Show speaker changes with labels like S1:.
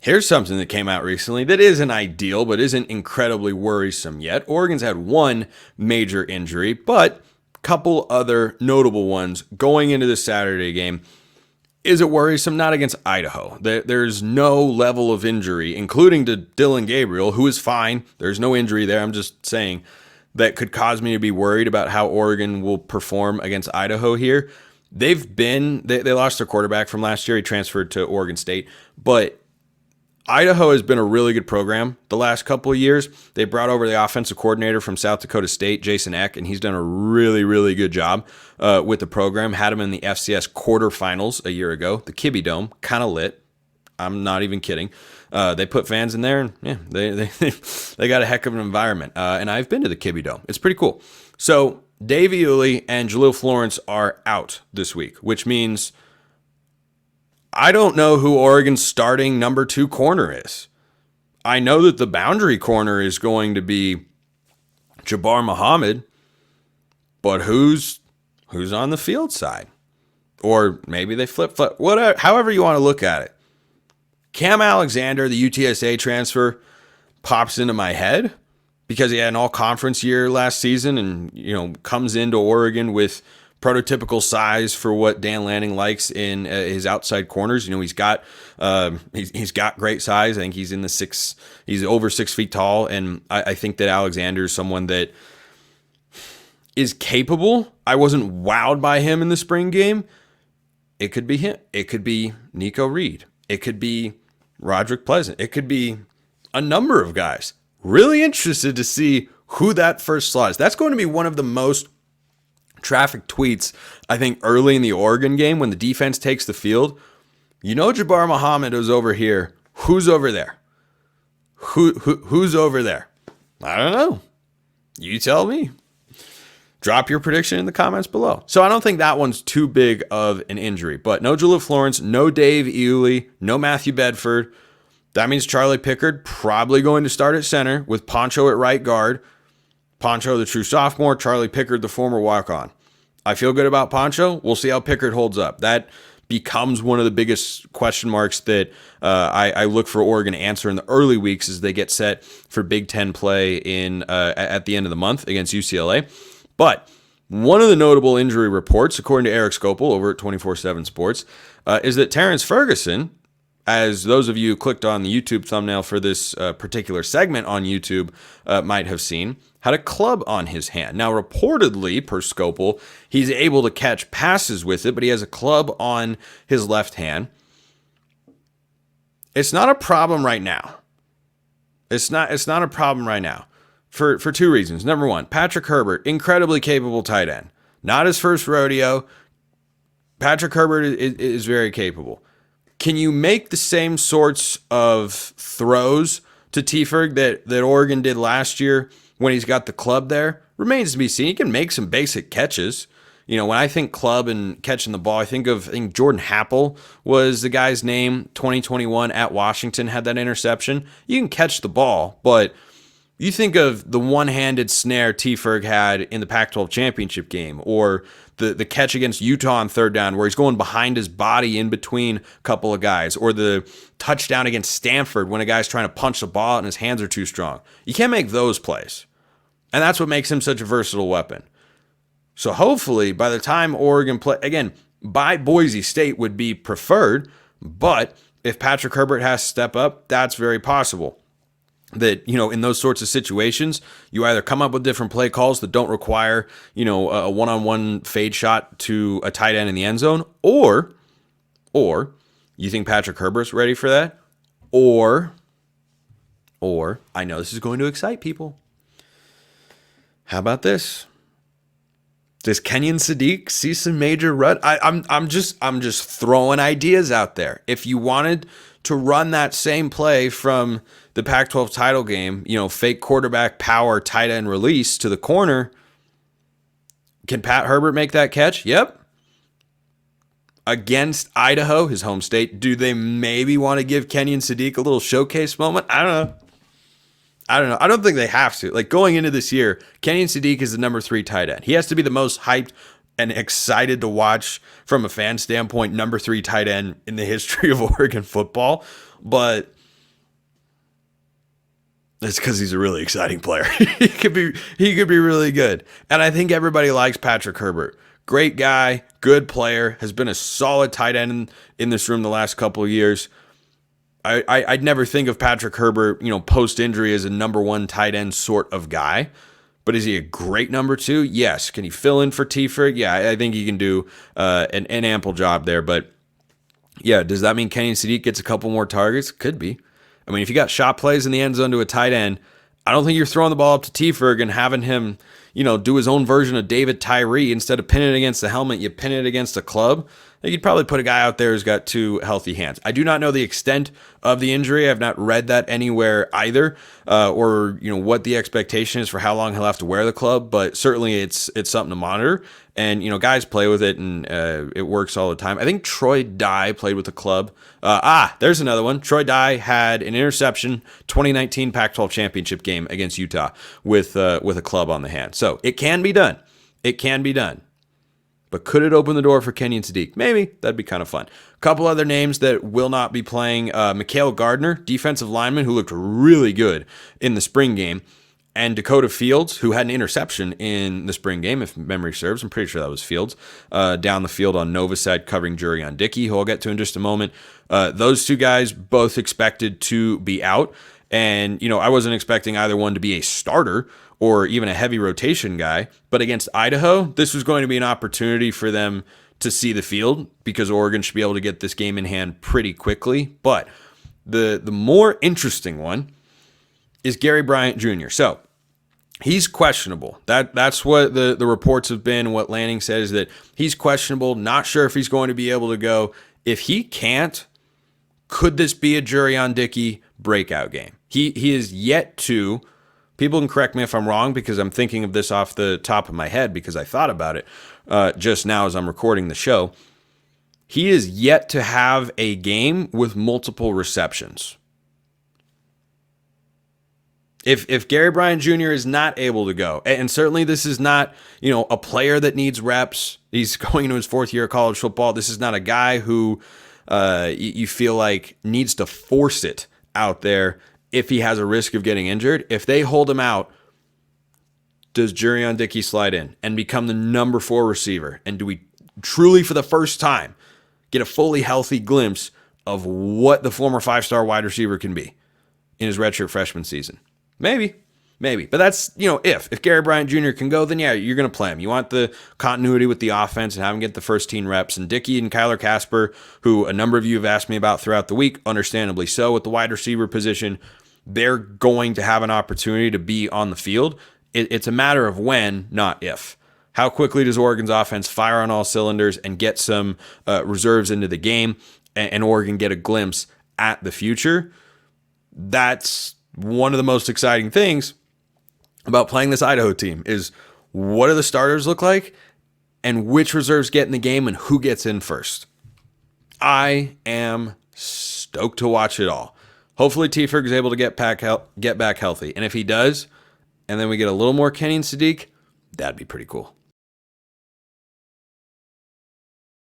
S1: Here's something that came out recently that isn't ideal, but isn't incredibly worrisome yet. Oregon's had one major injury, but a couple other notable ones going into the Saturday game. Is it worrisome? Not against Idaho. There's no level of injury, including to Dylan Gabriel, who is fine. There's no injury there. I'm just saying that could cause me to be worried about how Oregon will perform against Idaho here. They lost their quarterback from last year. He transferred to Oregon State, but Idaho has been a really good program the last couple of years. They brought over the offensive coordinator from South Dakota State, Jason Eck, and he's done a really, really good job with the program. Had him in the FCS quarterfinals a year ago. The Kibby Dome, kind of lit. I'm not even kidding. They put fans in there, and yeah, they got a heck of an environment. And I've been to the Kibby Dome. It's pretty cool. So Dave Iuli and Jalil Florence are out this week, which means I don't know who Oregon's starting number 2 corner is. I know that the boundary corner is going to be Jabbar Muhammad, but who's on the field side? Or maybe they flip-flop. Whatever, however you want to look at it. Cam Alexander, the UTSA transfer, pops into my head because he had an all-conference year last season and, comes into Oregon with prototypical size for what Dan Lanning likes in his outside corners. He's got great size. I think he's he's over 6 feet tall. And I think that Alexander is someone that is capable. I wasn't wowed by him in the spring game. It could be him. It could be Nico Reed. It could be Roderick Pleasant. It could be a number of guys. Really interested to see who that first slot is. That's going to be one of the most traffic tweets, I think, early in the Oregon game when the defense takes the field. Jabbar Muhammad is over here. Who's over there? Who's over there? I don't know. You tell me. Drop your prediction in the comments below. So I don't think that one's too big of an injury. But no Jalil Florence, no Dave Iuli, no Matthew Bedford. That means Charlie Pickard probably going to start at center with Poncho at right guard. Poncho, the true sophomore, Charlie Pickard, the former walk-on. I feel good about Poncho. We'll see how Pickard holds up. That becomes one of the biggest question marks that I look for Oregon to answer in the early weeks as they get set for Big Ten play at the end of the month against UCLA. But one of the notable injury reports, according to Eric Skopel over at 24/7 Sports, is that Terrance Ferguson, as those of you who clicked on the YouTube thumbnail for this particular segment on YouTube might have seen, had a club on his hand. Now, reportedly, per Scopel, he's able to catch passes with it, but he has a club on his left hand. It's not a problem right now. It's not a problem right now for 2 reasons. Number one, Patrick Herbert, incredibly capable tight end. Not his first rodeo. Patrick Herbert is very capable. Can you make the same sorts of throws to T-Ferg that Oregon did last year when he's got the club there? Remains to be seen. He can make some basic catches. When I think club and catching the ball, I think Jordan Happel was the guy's name. 2021 at Washington had that interception. You can catch the ball, but you think of the one-handed snare T-Ferg had in the Pac-12 championship game, or the catch against Utah on 3rd down where he's going behind his body in between a couple of guys, or the touchdown against Stanford when a guy's trying to punch the ball out and his hands are too strong. You can't make those plays. And that's what makes him such a versatile weapon. So hopefully by the time Oregon play, again, by Boise State would be preferred, but if Patrick Herbert has to step up, that's very possible. That, in those sorts of situations, you either come up with different play calls that don't require, a one-on-one fade shot to a tight end in the end zone, or you think Patrick Herbert's ready for that, or I know this is going to excite people. How about this? Does Kenyon Sadiq see some major run? I'm just throwing ideas out there. If you wanted to run that same play from the Pac-12 title game, fake quarterback power tight end release to the corner, can Pat Herbert make that catch? Yep. Against Idaho, his home state, do they maybe want to give Kenyon Sadiq a little showcase moment? I don't know. I don't think they have to. Like, going into this year, Kenyon Sadiq is the number 3 tight end. He has to be the most hyped and excited to watch from a fan standpoint, number 3 tight end in the history of Oregon football. But It's because he's a really exciting player. he could be really good. And I think everybody likes Patrick Herbert. Great guy, good player, has been a solid tight end in this room the last couple of years. I'd never think of Patrick Herbert, post injury as a number one tight end sort of guy. But is he a great number two? Yes. Can he fill in for T. Ferg? Yeah, I think he can do an ample job there. But yeah, does that mean Kenyon Sadiq gets a couple more targets? Could be. I mean, if you got shot plays in the end zone to a tight end, I don't think you're throwing the ball up to T. Ferg and having him, do his own version of David Tyree. Instead of pinning it against the helmet, you pin it against a club. I think you'd probably put a guy out there who's got two healthy hands. I do not know the extent of the injury. I've not read that anywhere either, or what the expectation is for how long he'll have to wear the club. But certainly, it's something to monitor. And guys play with it, and it works all the time. I think Troy Dye played with the club. There's another one. Troy Dye had an interception 2019 Pac-12 championship game against Utah with a club on the hand. So it can be done. It can be done. But could it open the door for Kenyon Sadiq? Maybe. That'd be kind of fun. A couple other names that will not be playing. Mikhail Gardner, defensive lineman, who looked really good in the spring game. And Dakota Fields, who had an interception in the spring game, if memory serves. I'm pretty sure that was Fields. Down the field on Nova's side, covering Jurion Dickey, who I'll get to in just a moment. Those two guys both expected to be out. And, I wasn't expecting either one to be a starter or even a heavy rotation guy. But against Idaho, this was going to be an opportunity for them to see the field because Oregon should be able to get this game in hand pretty quickly. But the more interesting one is Gary Bryant Jr. So he's questionable. That's what the reports have been. What Lanning said is that he's questionable. Not sure if he's going to be able to go. If he can't, could this be a Jurion Dickey breakout game? He is yet to. People can correct me if I'm wrong because I'm thinking of this off the top of my head because I thought about it just now as I'm recording the show. He is yet to have a game with multiple receptions. If Gary Bryant Jr. is not able to go, and certainly this is not, a player that needs reps. He's going into his fourth year of college football. This is not a guy who you feel like needs to force it out there if he has a risk of getting injured. If they hold him out, does Jurion Dickey slide in and become the number 4 receiver? And do we truly, for the first time, get a fully healthy glimpse of what the former 5-star wide receiver can be in his redshirt freshman season? Maybe. But that's, if Gary Bryant Jr. can go, then yeah, you're going to play him. You want the continuity with the offense and have him get the first team reps. And Dickey and Kyler Casper, who a number of you have asked me about throughout the week, understandably so, with the wide receiver position, they're going to have an opportunity to be on the field. It's a matter of when, not if. How quickly does Oregon's offense fire on all cylinders and get some reserves into the game and Oregon get a glimpse at the future? That's one of the most exciting things about playing this Idaho team is what do the starters look like and which reserves get in the game and who gets in first. I am stoked to watch it all. Hopefully T. Ferg is able to get back healthy. And if he does, and then we get a little more Kenyon Sadiq, that'd be pretty cool.